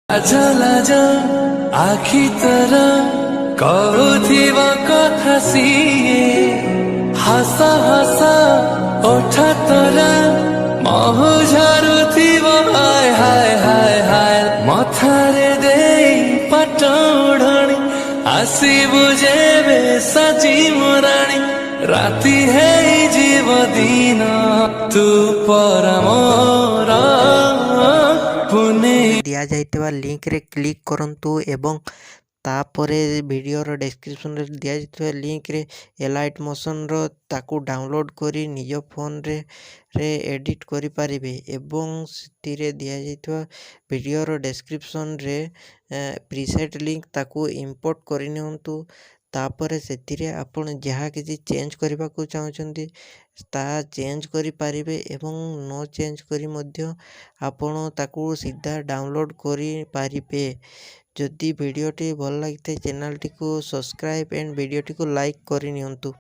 लाजा लाजा आखि तर कहुथिब कथा सिए हसा हसा ओठा तर महु झरुथिब हाय हाय हाय हाय मथारे देई पटौडणी आसिबु जेबे सजी मोराणी राति है जीव दिन तू परमोर पुने दिया जाइतवा लिंक रे क्लिक करंतु एवं तापरे वीडियोर डिस्क्रिप्शन रे दिया जाइतवा लिंक रे एलाइट मोशन रो ताकू डाउनलोड करी निज फोन रे एडिट करि पारिबे एवं सितिरे दिया जाइतवा वीडियोर डिस्क्रिप्शन रे प्रीसेट लिंक ताकू इंपोर्ट करि नियंतु तापरे सेतिरे आपण जहाँ किसी चेंज करबा को चाहछंती ता चेंज करि पारिबे एवं नो चेंज करी मध्य आपण ताकू सीधा डाउनलोड करि पारिबे। जदि वीडियोटी भल लगिथे चैनल टी को सब्सक्राइब एंड वीडियोटी को लाइक करि नियंतु।